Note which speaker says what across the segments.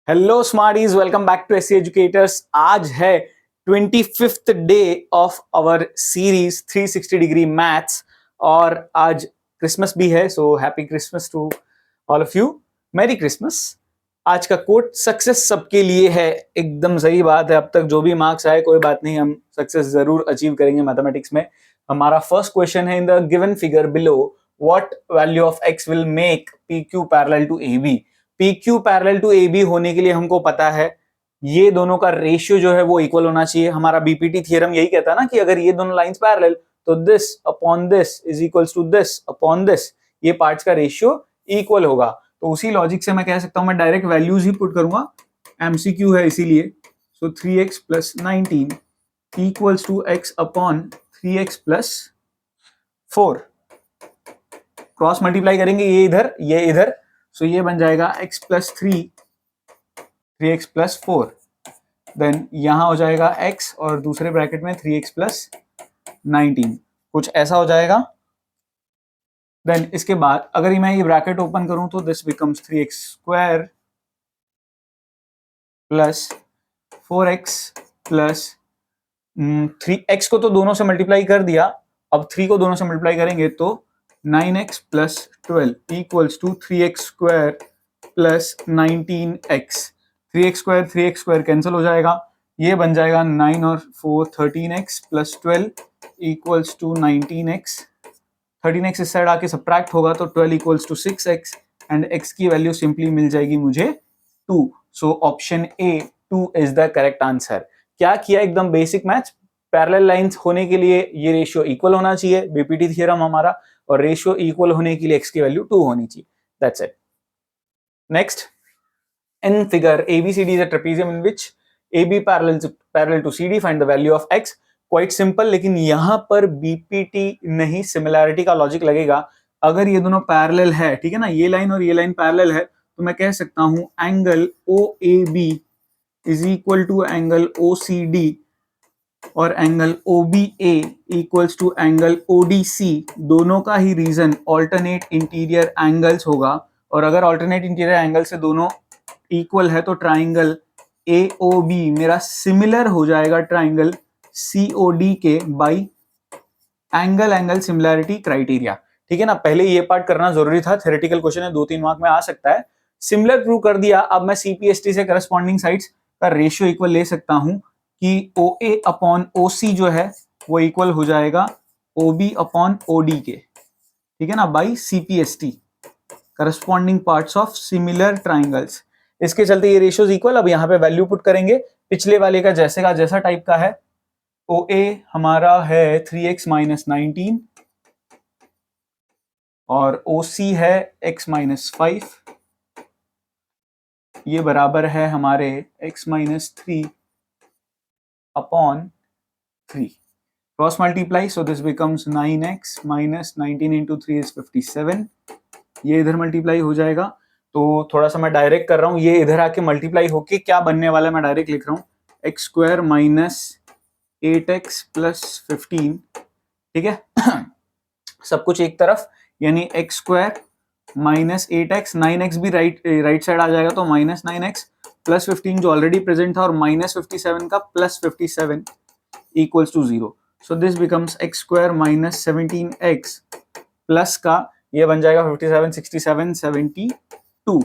Speaker 1: Hello smarties, welcome back to SC educators. आज है 25th day of our series 360 degree maths और आज Christmas भी है, so happy Christmas to all of you. Merry Christmas. आज का कोट, सक्सेस सबके लिए है। एकदम सही बात है। अब तक जो भी मार्क्स आए कोई बात नहीं, हम सक्सेस जरूर अचीव करेंगे मैथमेटिक्स में। हमारा फर्स्ट क्वेश्चन है, in the given figure below what value of x will make P Q parallel to A B. P Q parallel to A B होने के लिए हमको पता है ये दोनों का रेशियो जो है वो इक्वल होना चाहिए। हमारा बीपीटी थ्योरम यही कहता है ना कि अगर ये दोनों लाइंस पैरेलल तो this upon this is equals to this upon this, ये पार्ट्स का रेशियो इक्वल होगा। तो उसी लॉजिक से मैं कह सकता हूं, मैं डायरेक्ट वैल्यूज ही पुट करूंगा, एमसीक्यू है इसीलिए। So 3x plus 19 equals to x upon 3x plus 4। Cross multiply करेंगे, ये इधर ये इधर, सो ये बन जाएगा x plus 3x plus 4। Then यहां हो जाएगा x और दूसरे ब्रैकेट में 3x प्लस 19, कुछ ऐसा हो जाएगा। देन इसके बाद अगर मैं ये ब्रैकेट ओपन करूं तो this becomes 3x square plus 4x plus 3x को तो दोनों से मल्टीप्लाई कर दिया, अब 3 को दोनों से मल्टीप्लाई करेंगे तो 9x plus 12 equals to 3x square plus 19x। 3x square cancel हो जाएगा, ये बन जाएगा 9 और 4 13x plus 12 equals to 19x। 13x इस साइड आके सब्ट्रैक्ट होगा तो 12 equals to 6x and x की वैल्यू सिंपली मिल जाएगी मुझे 2। So option A 2 is the correct answer. क्या किया, एकदम बेसिक मैथ्स। पैरेलल लाइंस होने के लिए ये रेशियो इक्वल होना चाहिए, बीपीटी थ्योरम हमारा, और रेशियो इक्वल होने के लिए x की वैल्यू 2 होनी चाहिए। That's it. Next, in figure ABCD is a trapezium in which AB parallel to CD, find the value of x। Quite simple, लेकिन यहां पर बीपीटी नहीं, सिमिलैरिटी का लॉजिक लगेगा। अगर ये दोनों पैरेलल है, ठीक है ना, ये लाइन और ये लाइन पैरेलल है, तो मैं कह सकता हूं angle OAB is equal to angle OCD और angle OBA equals to angle ODC। दोनों का ही रीजन ऑल्टरनेट इंटीरियर एंगल्स होगा, और अगर ऑल्टरनेट इंटीरियर एंगल से दोनों इक्वल है तो ट्राइंगल AOB मेरा सिमिलर हो जाएगा ट्राइंगल COD के बाई एंगल सिमिलैरिटी क्राइटेरिया। ठीक है ना, पहले ये पार्ट करना जरूरी था, थ्योरेटिकल क्वेश्चन है, 2-3 मार्क में आ सकता है। सिमिलर प्रूव कर दिया, अब मैं CPST से करस्पॉन्डिंग साइड्स का रेशियो इक्वल ले सकता हूं कि OA अपॉन OC जो है वो इक्वल हो जाएगा OB अपॉन OD के, ठीक है ना, by CPST, corresponding parts of similar triangles. इसके चलते ये रेशियोज इक्वल। अब यहाँ पे वैल्यू पुट करेंगे, पिछले वाले का जैसा टाइप का है। OA हमारा है 3x माइनस 19 और OC है x माइनस 5, ये बराबर है हमारे x minus 3 upon 3। Cross multiply, so this becomes 9x minus 19 into 3 is 57, ये इधर मल्टीप्लाई हो जाएगा। तो थोड़ा सा मैं डायरेक्ट कर रहा हूं, ये इधर आके मल्टीप्लाई होके क्या बनने वाला है मैं डायरेक्ट लिख रहा हूं, x square minus 8x plus 15, ठीक है सब कुछ एक तरफ, यानी x square minus 8x, 9x भी राइट साइड आ जाएगा तो माइनस 9x प्लस 15 जो ऑलरेडी प्रेजेंट था, और माइनस 57 का plus 57 equals to 0। So this becomes x square minus 17x plus का ये बन जाएगा 57 67 72।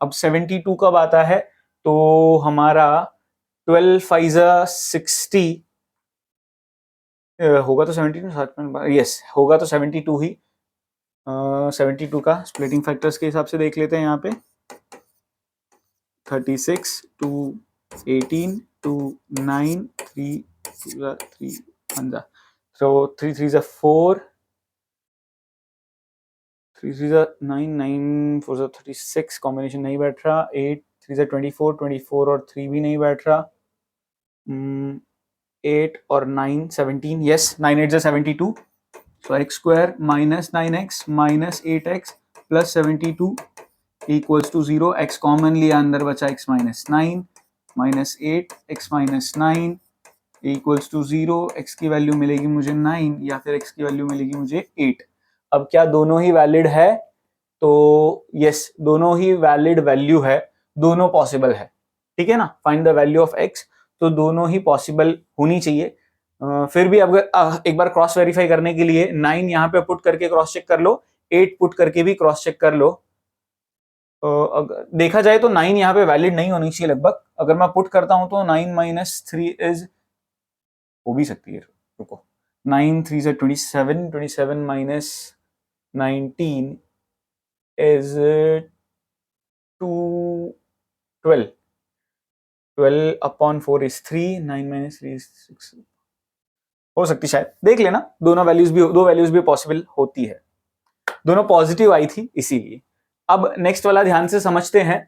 Speaker 1: अब 72 कब आता है, तो हमारा 12 5 60 होगा तो 72, यस होगा तो 72 ही। 72 का स्प्लिटिंग फैक्टर्स के हिसाब से देख लेते हैं यहाँ पे, 36 टू 18 टू 9 3 3 1 so 3 3 4 3 3 9 9 4 36, कॉम्बिनेशन नहीं बैठ रहा। 8 3 24 24 और 3 भी नहीं बैठ रहा। 8 और 9 17, yes 9 8 72। So x square minus 9x minus 8x plus 72 equals to 0। X common लिया, अंदर बचा x minus 9 minus 8 x minus 9 equals to 0। x की वैल्यू मिलेगी मुझे 9 या फिर x की वैल्यू मिलेगी मुझे 8। अब क्या दोनों ही वैलिड है, तो यस दोनों ही वैलिड वैल्यू है। दोनों पॉसिबल है, ठीक है ना, find the value of x, तो दोनों ही पॉसिबल होनी चाहिए। फिर भी अगर एक बार क्रॉस वेरीफाई करने के लिए 9 यहाँ पे पुट करके क्रॉस चेक कर लो, 8 पुट करके भी क्रॉस चेक कर लो। देखा जाए तो 9 यहाँ पे वैलिड नहीं होनी चाहिए लगभग। अगर मैं पुट करता हूं तो 9 माइनस 3 इज, हो भी सकती है, रुको, 9 3 से 27, 27 minus 19 is 12, 12 upon 4 is 3, 9 minus 3 is 6, हो सकती शायद, देख लेना, दोनों वैल्यूज भी, दो वैल्यूज भी पॉसिबल होती है, दोनों पॉजिटिव आई थी इसीलिए। अब नेक्स्ट वाला ध्यान से समझते हैं।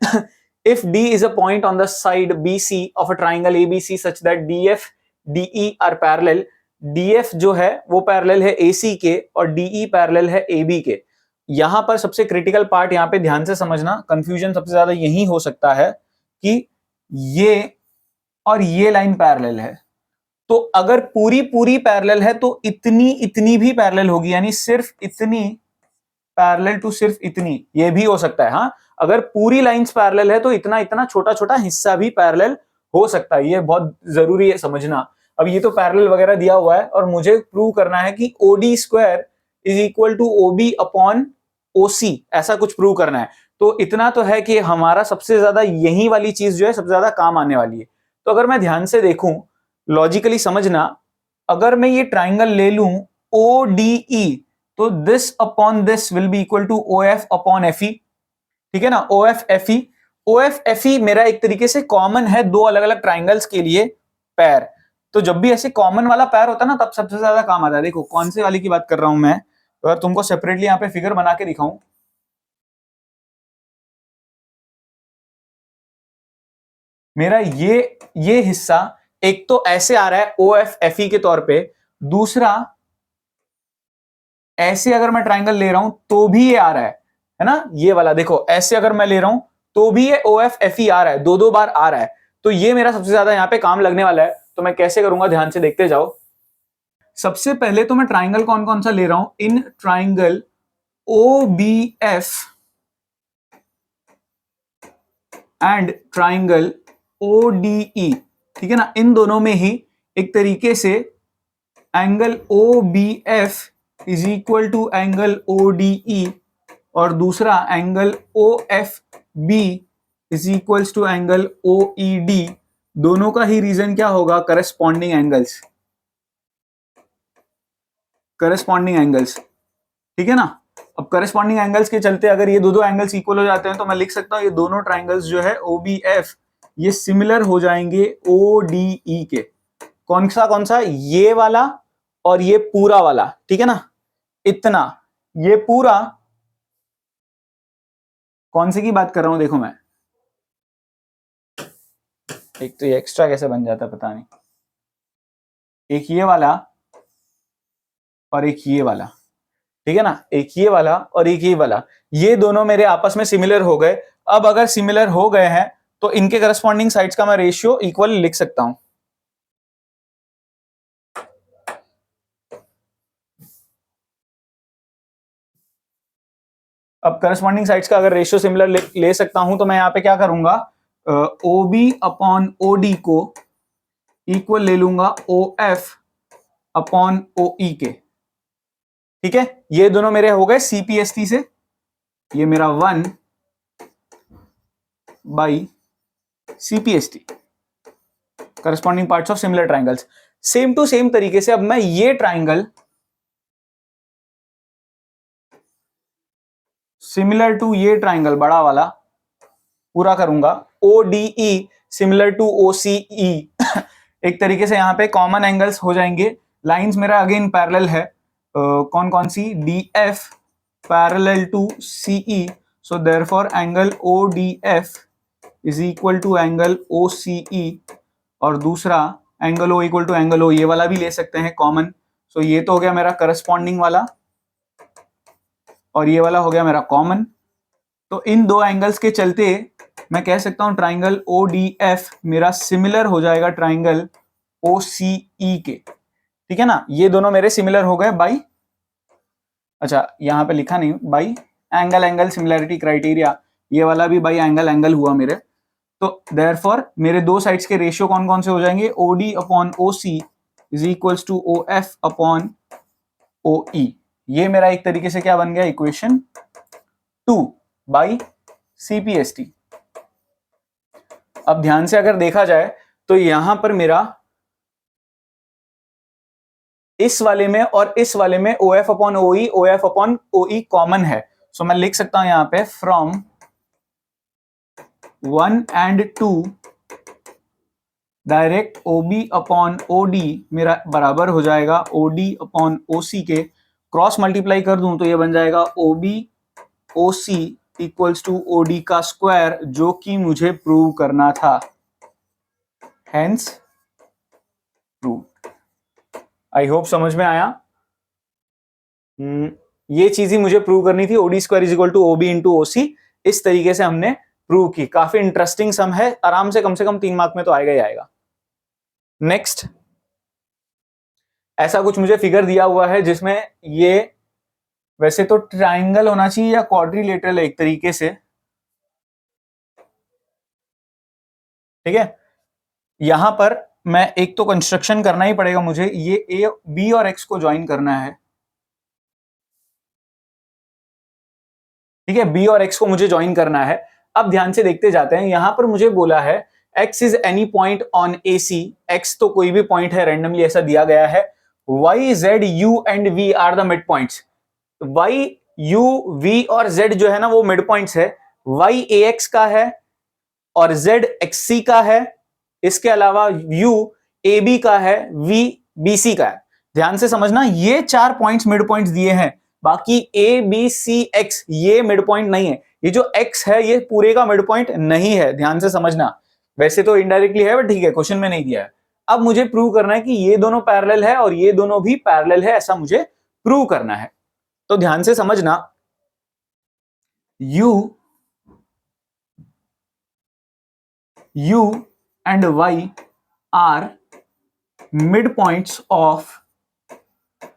Speaker 1: If D is a point on the side BC of a triangle ABC such that DF DE are parallel, DF जो है वो पैरेलल है AC के और DE पैरेलल है AB के। यहां पर सबसे क्रिटिकल पार्ट यहां पे ध्यान से समझना, कंफ्यूजन सबसे ज्यादा यही हो सकता है कि ये और ये लाइन पैरेलल है, तो अगर पूरी पूरी पैरेलल है तो इतनी इतनी भी पैरेलल होगी, यानी सिर्फ इतनी पैरेलल टू सिर्फ इतनी, ये भी हो सकता है। हाँ, अगर पूरी लाइंस पैरेलल है तो इतना इतना छोटा छोटा हिस्सा भी पैरेलल हो सकता है, ये बहुत जरूरी है समझना। अब ये तो पैरेलल वगैरह दिया हुआ है और मुझे प्रूव करना है कि OD square is equal to OB upon OC, ऐसा कुछ प्रूव करना है। तो इतना तो है कि हमारा सबसे ज्यादा यही वाली चीज जो है सबसे ज्यादा काम आने वाली है। तो अगर मैं ध्यान से देखूं, लॉजिकली समझना, अगर मैं ये ट्राइंगल ले लूं ODE, तो this upon this will be equal to OF upon FE, ठीक है ना, OF FE। OF FE मेरा एक तरीके से कॉमन है दो अलग अलग ट्राइंगल्स के लिए पैर। तो जब भी ऐसे कॉमन वाला पैर होता है ना, तब सबसे ज्यादा काम आता है। देखो कौन से वाली की बात कर रहा हूं मैं, अगर तुमको सेपरेटली यहां पे फिगर बना के दिखाऊं, मेरा ये हिस्सा एक तो ऐसे आ रहा है OF FE के तौर पे, दूसरा ऐसे अगर मैं ट्राइंगल ले रहा हूं तो भी ये आ रहा है ना, ये वाला देखो, ऐसे अगर मैं ले रहा हूं तो भी ये OF FE आ रहा है, दो दो बार आ रहा है। तो ये मेरा सबसे ज्यादा यहां पे काम लगने वाला है। तो मैं कैसे करूंगा, ध्यान से देखते जाओ। सबसे पहले तो मैं ट्राइंगल कौन कौन सा ले रहा हूं, in triangle OBF and triangle ODE, ठीक है ना, इन दोनों में ही एक तरीके से angle OBF is equal to angle ODE और दूसरा angle OFB is equals to angle OED। दोनों का ही रीजन क्या होगा, करस्पॉन्डिंग एंगल्स, करस्पॉन्डिंग एंगल्स, ठीक है ना। अब करस्पॉन्डिंग एंगल्स के चलते अगर ये दो दो एंगल्स इक्वल हो जाते हैं तो मैं लिख सकता हूं ये दोनों ट्राइंगल्स जो है OBF ये सिमिलर हो जाएंगे ODE के। कौन सा, ये वाला और ये पूरा वाला, ठीक है ना, इतना, ये पूरा, कौन से की बात कर रहा हूं देखो मैं, एक तो ये एक्स्ट्रा कैसे बन जाता पता नहीं, एक ये वाला और एक ये वाला, ठीक है ना, एक ये वाला और एक ये वाला, ये दोनों मेरे आपस में सिमिलर हो गए। अब अगर सिमिलर हो गए हैं तो इनके करस्पॉन्डिंग साइड्स का मैं रेशियो इक्वल लिख सकता हूं। अब करस्पॉन्डिंग साइड्स का अगर रेशियो सिमिलर ले सकता हूं तो मैं यहां पे क्या करूंगा, OB अपॉन OD को इक्वल ले लूंगा OF अपॉन OE के, ठीक है। ये दोनों मेरे हो गए CPST से, ये मेरा 1 by CPST, corresponding parts of similar triangles. Same to same तरीके से अब मैं ये ट्राइंगल सिमिलर टू ये ट्राइंगल बड़ा वाला पूरा करूंगा, ODE सिमिलर टू OCE। एक तरीके से यहां पे कॉमन एंगल्स हो जाएंगे, लाइंस मेरा अगेन पैरेलल है, कौन कौन सी, DF parallel to CE, so therefore angle ODF is equal to angle OCE और दूसरा angle O equal to angle O, ये वाला भी ले सकते हैं कॉमन। सो ये तो हो गया मेरा करस्पॉन्डिंग वाला और ये वाला हो गया मेरा कॉमन। तो इन दो एंगल्स के चलते मैं कह सकता हूं ट्राइंगल ODF मेरा सिमिलर हो जाएगा ट्राइंगल OCE के, ठीक है ना। ये दोनों मेरे सिमिलर हो गए बाई, अच्छा यहां पे लिखा नहीं, by angle angle similarity criteria, ये वाला भी बाई एंगल एंगल हुआ मेरे। तो देयरफॉर मेरे दो साइड्स के रेशियो कौन कौन से हो जाएंगे, OD upon OC is equals to OF upon OE। ये मेरा एक तरीके से क्या बन गया, इक्वेशन 2 बाई CPST। अब ध्यान से अगर देखा जाए तो यहां पर मेरा इस वाले में और इस वाले में OF upon OE, OF upon OE common है। सो मैं लिख सकता हूं यहां पे from 1 and 2 direct OB upon OD मेरा बराबर हो जाएगा OD अपॉन OC के, क्रॉस मल्टीप्लाई कर दूं तो ये बन जाएगा OB OC equals to OD का स्क्वायर, जो कि मुझे प्रूव करना था, हेंस प्रूव। आई होप समझ में आया। ये चीज ही मुझे प्रूव करनी थी, OD square is equal to OB into OC। इस तरीके से हमने प्रूव की। काफी इंटरेस्टिंग सम है, आराम से कम 3 मार्क में तो आएगा ही आएगा। नेक्स्ट, ऐसा कुछ मुझे फिगर दिया हुआ है जिसमें ये वैसे तो ट्राइंगल होना चाहिए या क्वाड्रिलेटरल एक तरीके से, ठीक है। यहां पर मैं एक तो कंस्ट्रक्शन करना ही पड़ेगा मुझे, ये A, B और X को ज्वाइन करना है, ठीक है। B और X को मुझे ज्वाइन करना है। अब ध्यान से देखते जाते हैं, यहां पर मुझे बोला है X is any point on AC। X तो कोई भी पॉइंट है, रैंडमली ऐसा दिया गया है। Y, Z, U and V are the mid points. Y, U, V और Z जो है ना वो मिड पॉइंट्स है। Y AX का है और Z XC का है। इसके अलावा U AB का है, V BC का है। ध्यान से समझना, ये 4 पॉइंट्स मिड पॉइंट्स दिए हैं, बाकी A B C X ये मिड पॉइंट नहीं है। ये जो X है ये पूरे का मिड पॉइंट नहीं है, ध्यान से समझना। वैसे तो इनडायरेक्टली है बट ठीक है, क्वेश्चन में नहीं दिया है। अब मुझे प्रूव करना है कि ये दोनों पैरेलल है और ये दोनों भी पैरेलल है, ऐसा मुझे प्रूव करना है। तो ध्यान से समझना, U and Y are midpoints of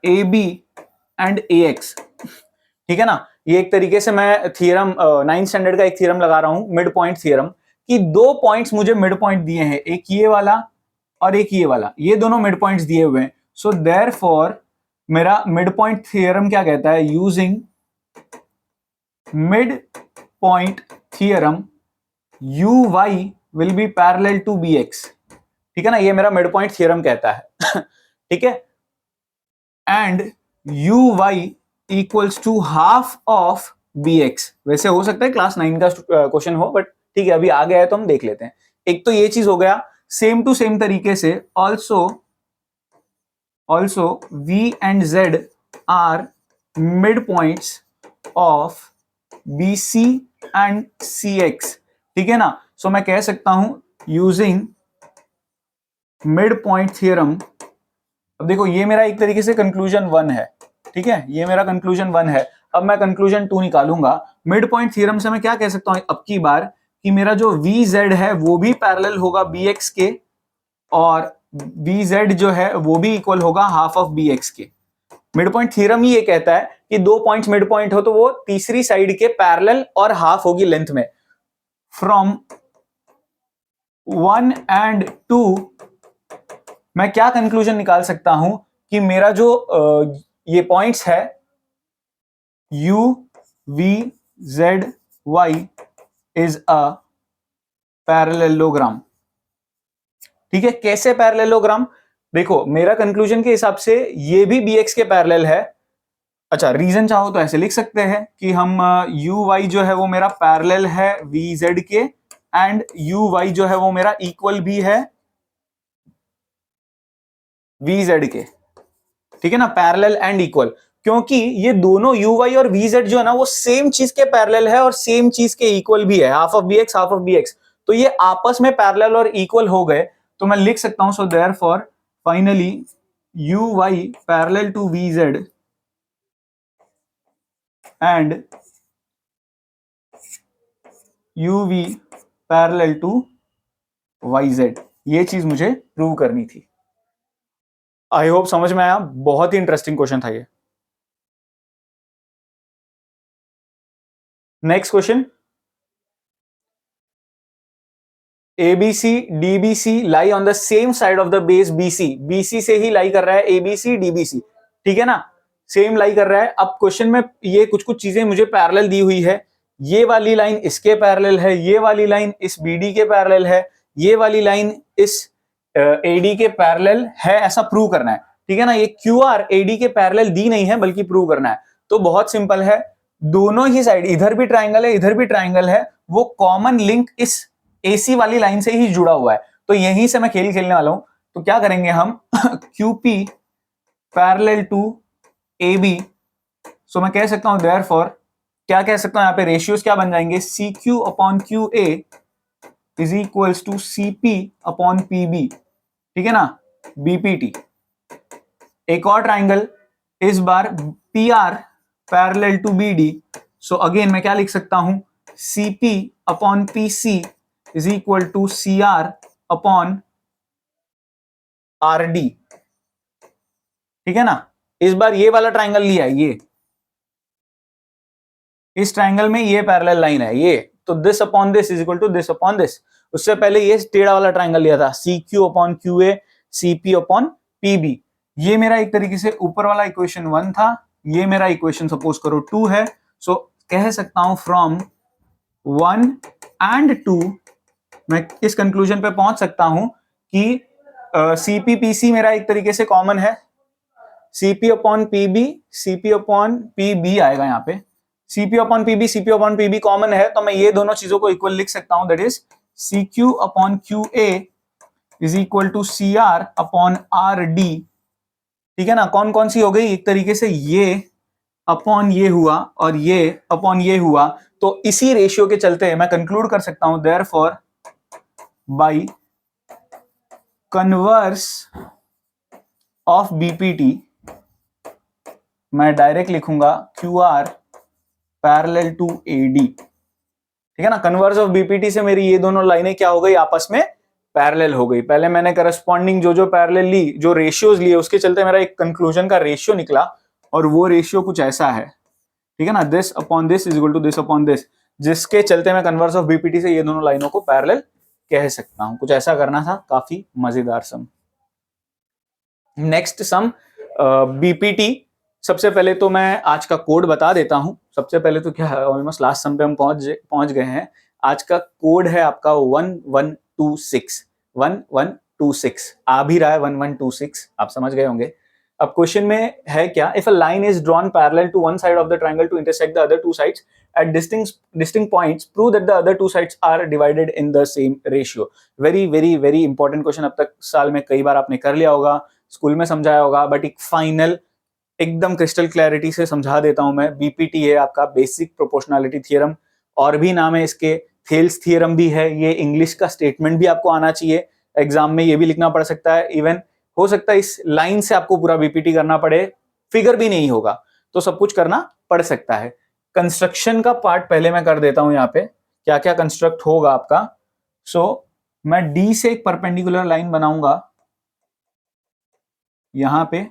Speaker 1: AB and AX, ठीक है ना। ये एक तरीके से मैं थियरम 9th स्टैंडर्ड का एक थियरम लगा रहा हूं, मिड पॉइंट थियरम, कि दो पॉइंट्स मुझे मिड पॉइंट दिए हैं, एक ये वाला और एक ये वाला, ये दोनों मिड पॉइंट्स दिए हुए हैं। सो देयरफॉर मेरा मिड पॉइंट थियरम क्या कहता है, using mid point theorem UY will be parallel to BX, ठीक है ना। ये मेरा मिड पॉइंट थियरम कहता है ठीक है। And UY equals to half of BX। वैसे हो सकता है क्लास 9 का क्वेश्चन हो, बट ठीक है अभी आ गया है तो हम देख लेते हैं। एक तो ये चीज हो गया। सेम टू सेम तरीके से also V and Z are mid points of BC and CX, ठीक है ना। सो मैं कह सकता हूं यूजिंग मिड पॉइंट थियरम। अब देखो ये मेरा एक तरीके से कंक्लूजन 1 है, ठीक है, ये मेरा कंक्लूजन 1 है। अब मैं कंक्लूजन 2 निकालूंगा। मिड पॉइंट थ्योरम से मैं क्या कह सकता हूं अब की बार, कि मेरा जो VZ है वो भी पैरेलल होगा BX के, और VZ जो है वो भी इक्वल होगा हाफ ऑफ BX के। मिड पॉइंट थ्योरम ही ये कहता है कि दो पॉइंट्स मिड पॉइंट हो तो वो तीसरी साइड के पैरेलल और हाफ होगी लेंथ में। फ्रॉम 1 and 2 मैं क्या कंक्लूजन निकाल सकता हूं कि मेरा जो ये पॉइंट्स है U V Z Y is a parallelogram, ठीक है। कैसे पैरेललोग्राम, देखो मेरा कंक्लूजन के हिसाब से ये भी BX के पैरेलल है। अच्छा, रीजन चाहो तो ऐसे लिख सकते हैं कि हम UY जो है वो मेरा पैरेलल है VZ के, एंड UY जो है वो मेरा इक्वल भी है VZ के, ठीक है ना, पैरेलल एंड इक्वल। क्योंकि ये दोनों UY और VZ जो है ना वो सेम चीज के पैरेलल है और सेम चीज के इक्वल भी है, half of BX half of BX, तो ये आपस में पैरेलल और इक्वल हो गए। तो मैं लिख सकता हूं, so therefore finally UY parallel to VZ and UV parallel to YZ। ये चीज मुझे प्रूव करनी थी। आई होप समझ में आया, बहुत ही इंटरेस्टिंग क्वेश्चन था ये। Next question, ABC DBC lie on the same side of the base BC, BC से ही लाई कर रहा है ABC DBC, ठीक है ना, सेम लाई कर रहा है। अब क्वेश्चन में ये कुछ कुछ चीजें मुझे पैरेलल दी हुई है, ये वाली लाइन इसके पैरेलल है, ये वाली लाइन इस BD के पैरेलल है, ये वाली लाइन इस AD के पैरेलल है, ऐसा प्रूव करना है, ठीक है ना। ये QR AD के पैरेलल दी नहीं है बल्कि प्रूव करना है। तो बहुत सिंपल है, दोनों ही साइड, इधर भी ट्राइंगल है इधर भी ट्राइंगल है, वो कॉमन लिंक इस AC वाली लाइन से ही जुड़ा हुआ है। तो यहीं से मैं खेल खेलने वाला हूं। तो क्या करेंगे हम QP पैरेलल टू AB, सो मैं कह सकता हूं देयरफॉर, क्या कह सकता हूं यहां पे रेशियोज क्या बन जाएंगे, CQ upon QA is equals to CP upon PB, ठीक है ना, BPT। एक और ट्राइंगल, इस बार PR parallel to BD, so again मैं क्या लिख सकता हूं, CP upon PC is equal to CR upon RD, ठीक है ना। इस बार ये वाला ट्राइंगल लिया है, ये इस ट्राइंगल में ये पैरेलल लाइन है ये, तो this upon this is equal to this upon this. उससे पहले ये टेढ़ा वाला ट्राइंगल लिया था, CQ upon QA CP upon PB। ये मेरा एक तरीके से ऊपर वाला इक्वेशन 1 था, ये मेरा इक्वेशन सपोज करो 2 है। सो कह सकता हूं फ्रॉम 1 एंड 2 मैं इस कंक्लूजन पे पहुंच सकता हूं कि CPPC मेरा एक तरीके से कॉमन है, CP upon PB CP upon PB आएगा यहाँ पे, CP upon PB CP upon PB common है, तो मैं ये दोनों चीजों को इक्वल लिख सकता हूं, that is CQ upon QA is equal to CR upon RD, ठीक है ना। कौन कौन सी हो गई, एक तरीके से ये अपॉन ये हुआ और ये अपॉन ये हुआ, तो इसी रेशियो के चलते मैं कंक्लूड कर सकता हूं therefore by converse of BPT मैं डायरेक्ट लिखूंगा QR पैरेलल टू AD, ठीक है ना। कन्वर्स ऑफ BPT से मेरी ये दोनों लाइनें क्या हो गई, आपस में पैरेलल हो गई। पहले मैंने करस्पॉन्डिंग जो जो पैरेलल ली, जो रेशियोज लिए, उसके चलते मेरा एक कंक्लूजन का रेशियो निकला, और वो रेशियो कुछ ऐसा है, ठीक है ना, this upon this is equal to this upon this, जिसके चलते मैं कन्वर्स ऑफ BPT से ये दोनों लाइनों को पैरेलल कह सकता हूं। कुछ ऐसा करना था, काफी मजेदार सम। Next sum BPT। सबसे पहले तो मैं आज का कोड बता देता हूं। सबसे पहले तो क्या है, ऑलमोस्ट लास्ट सम पे हम पहुंच गए हैं। आज का कोड है आपका 1126 1126, आ भी रहा है 1126, आप समझ गए होंगे। अब क्वेश्चन में है क्या, if a line is drawn parallel to one side of the triangle to intersect the other two sides at distinct points, prove that the other two sides are divided in the same ratio। very important question, अब तक साल में कई बार आपने कर लिया होगा, school में समझाया होगा, बट एक फाइनल एकदम क्रिस्टल क्लैरिटी से समझा देता हूं मैं। BPT है आपका बेसिक प्रोपोर्शनैलिटी थ्योरम, और भी नाम है इसके, थेल्स थ्योरम भी है। ये इंग्लिश का स्टेटमेंट भी आपको आना चाहिए, एग्जाम में ये भी लिखना पड़ सकता है। इवन हो सकता है इस लाइन से आपको पूरा BPT करना पड़े, फिगर भी नहीं होगा, तो सब कुछ करना पड़ सकता है। कंस्ट्रक्शन का पार्ट पहले मैं कर देता हूं, यहाँ पे क्या क्या कंस्ट्रक्ट होगा आपका। सो मैं D से एक परपेंडिकुलर लाइन बनाऊंगा, यहां पे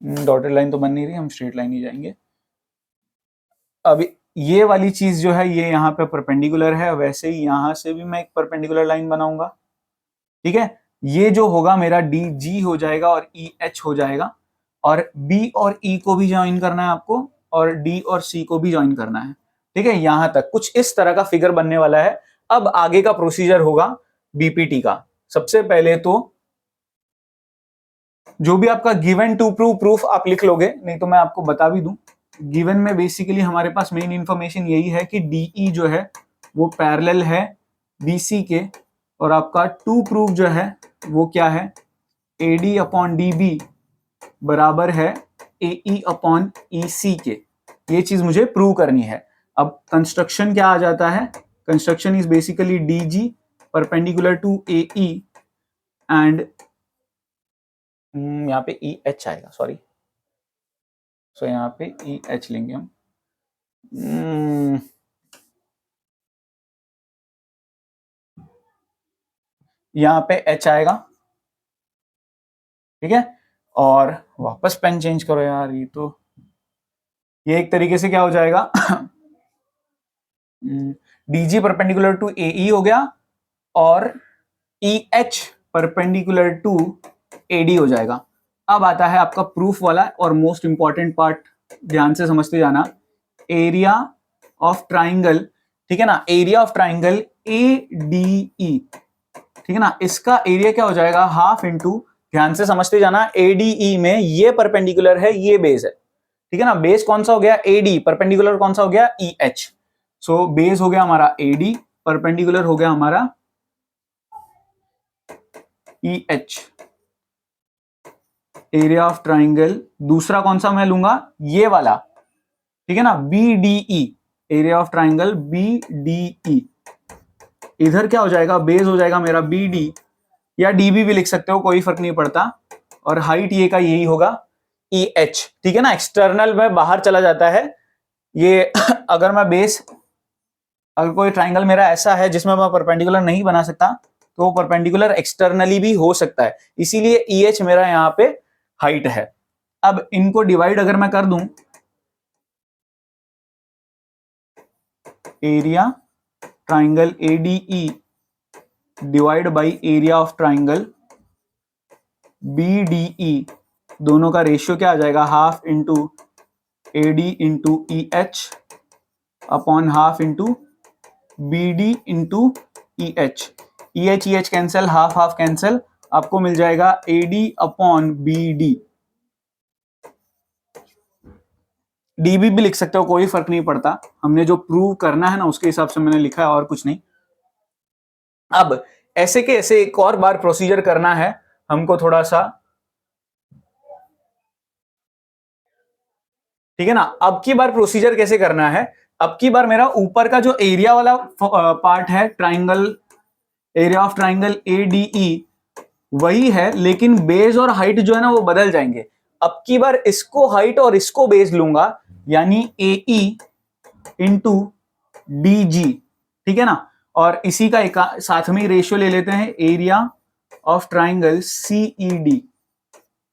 Speaker 1: डॉटेड लाइन तो बन नहीं रही, हम स्ट्रेट लाइन ही जाएंगे। अब ये वाली चीज जो है ये यहाँ पे परपेंडिकुलर है, वैसे ही यहां से भी मैं एक परपेंडिकुलर लाइन बनाऊंगा, ठीक है। ये जो होगा मेरा DG हो जाएगा और EH हो जाएगा, और B और E को भी ज्वाइन करना है आपको, और D और C को भी ज्वाइन करना है, ठीक है। यहां तक कुछ इस तरह का फिगर बनने वाला है। अब आगे का प्रोसीजर होगा BPT का। सबसे पहले तो जो भी आपका गिवन टू प्रूव प्रूफ आप लिख लोगे, नहीं तो मैं आपको बता भी दूं। गिवन में बेसिकली हमारे पास मेन इंफॉर्मेशन यही है कि DE जो है वो पैरेलल है BC के, और आपका टू प्रूफ जो है वो क्या है, AD अपॉन DB बराबर है AE अपॉन EC के। ये चीज मुझे प्रूव करनी है। अब कंस्ट्रक्शन क्या आ जाता है, construction is basically DG perpendicular to AE and यहाँ पे EH आएगा, सॉरी, सो यहाँ पे EH लेंगे हम। यहाँ पे H आएगा, ठीक है। और वापस पेन चेंज करो यार, ये तो ये एक तरीके से क्या हो जाएगा DG परपेंडिकुलर टू AE हो गया और EH परपेंडिकुलर टू AD हो जाएगा। अब आता है आपका प्रूफ वाला और मोस्ट इंपॉर्टेंट पार्ट, ध्यान से समझते जाना। एरिया ऑफ ट्राइंगल, ठीक है ना, एरिया ऑफ ट्राइंगल ADE, ठीक है ना, इसका एरिया क्या हो जाएगा, हाफ इंटू, ध्यान से समझते जाना, ADE में ये परपेंडिकुलर है, ये बेस है, ठीक है ना, बेस कौन सा हो गया AD, परपेंडिकुलर कौन सा हो गया EH। सो बेस हो गया हमारा AD, परपेंडिकुलर हो गया हमारा EH। एरिया ऑफ ट्राइंगल दूसरा कौन सा मैं लूंगा, ये वाला, ठीक है ना, BDE, area of triangle BDE। इधर क्या हो जाएगा, बेस हो जाएगा मेरा BD, या DB भी लिख सकते हो, कोई फर्क नहीं पड़ता, और हाइट ये का यही होगा EH, ठीक है ना, एक्सटर्नल में बाहर चला जाता है ये। अगर मैं बेस, अगर कोई ट्राइंगल मेरा ऐसा है जिसमें मैं परपेंडिकुलर नहीं बना सकता, तो परपेंडिकुलर एक्सटर्नली भी हो सकता है, इसीलिए EH मेरा यहाँ पे हाइट है। अब इनको डिवाइड अगर मैं कर दूं, area triangle ADE divide by area of triangle BDE, दोनों का रेशियो क्या आ जाएगा, half into AD into EH upon half into BD into EH। EH cancel, half half cancel, आपको मिल जाएगा AD अपॉन BD। DB भी लिख सकते हो, कोई फर्क नहीं पड़ता, हमने जो प्रूव करना है ना उसके हिसाब से मैंने लिखा है, और कुछ नहीं। अब ऐसे के ऐसे एक और बार प्रोसीजर करना है हमको थोड़ा सा, ठीक है ना। अब की बार प्रोसीजर कैसे करना है, अब की बार मेरा ऊपर का जो एरिया वाला पार्ट है triangle, area of triangle ADE वही है, लेकिन बेस और हाइट जो है ना वो बदल जाएंगे। अब की बार इसको हाइट और इसको बेस लूंगा, यानी AE इंटू DG, ठीक है ना, और इसी का एक साथ में रेशियो ले लेते हैं, एरिया ऑफ ट्राइंगल CED,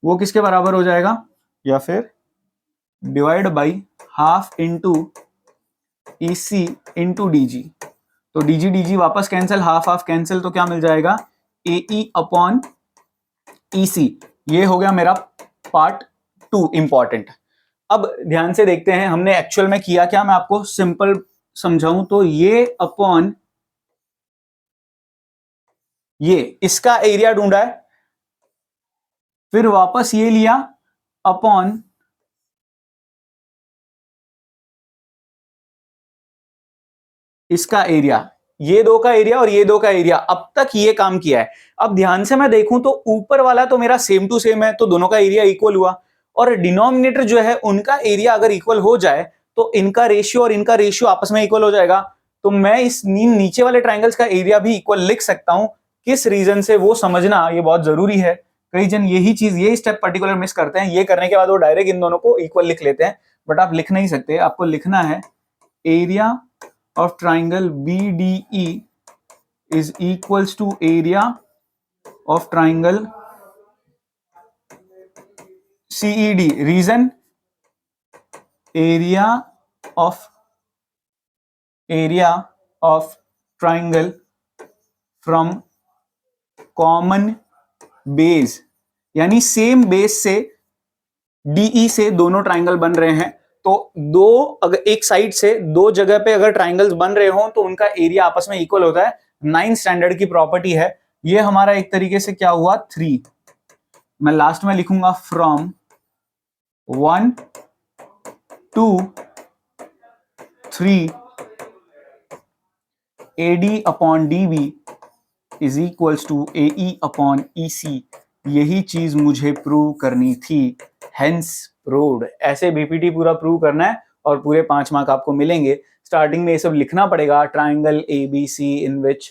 Speaker 1: वो किसके बराबर हो जाएगा, या फिर divide by half into EC into DG। तो DG DG वापस कैंसिल, हाफ हाफ कैंसिल, तो क्या मिल जाएगा AE अपॉन EC। ये हो गया मेरा पार्ट 2 इंपॉर्टेंट। अब ध्यान से देखते हैं हमने एक्चुअल में किया क्या, मैं आपको सिंपल समझाऊं तो ये अपॉन ये, इसका एरिया ढूंढा है, फिर वापस ये लिया अपॉन इसका एरिया, ये दो का एरिया और ये दो का एरिया, अब तक ये काम किया है। अब ध्यान से मैं देखूं तो ऊपर वाला तो मेरा सेम टू सेम है, तो दोनों का एरिया इक्वल हुआ, और डिनोमिनेटर जो है उनका एरिया अगर इक्वल हो जाए तो इनका रेशियो और इनका रेशियो आपस में इक्वल हो जाएगा। तो मैं इस नीचे वाले ट्राइंगल्स का एरिया भी इक्वल लिख सकता हूं। किस रीजन से वो समझना ये बहुत जरूरी है, कई जन यही चीज, ये स्टेप पर्टिकुलर मिस करते हैं। ये करने के बाद वो डायरेक्ट इन दोनों को इक्वल लिख लेते हैं, बट आप लिख नहीं सकते, आपको लिखना है area of triangle BDE is equals to area of triangle CED. Reason, area of triangle from common base, यानी सेम बेस से DE से दोनों ट्राइंगल बन रहे हैं, तो दो, अगर एक साइड से दो जगह पे अगर ट्राइंगल्स बन रहे हो तो उनका एरिया आपस में इक्वल होता है। 9th स्टैंडर्ड की प्रॉपर्टी है ये। हमारा एक तरीके से क्या हुआ 3, मैं लास्ट में लिखूंगा from 1 2 3 AD upon DB is equals to AE upon EC। यही चीज मुझे प्रूव करनी थी, हेंस प्रूव्ड। ऐसे BPT पूरा प्रूव करना है और पूरे 5 मार्क आपको मिलेंगे। स्टार्टिंग में ये सब लिखना पड़ेगा, triangle ABC in which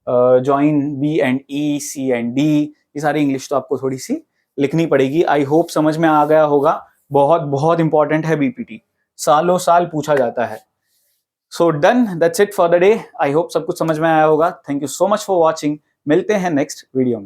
Speaker 1: join B and E, C and D, ये सारी इंग्लिश तो आपको थोड़ी सी लिखनी पड़ेगी। आई होप समझ में आ गया होगा। बहुत बहुत इंपॉर्टेंट है BPT, सालों साल पूछा जाता है। So done, that's it for the day. I hope सब कुछ समझ में आया होगा। Thank you so much for watching. मिलते हैं नेक्स्ट वीडियो में।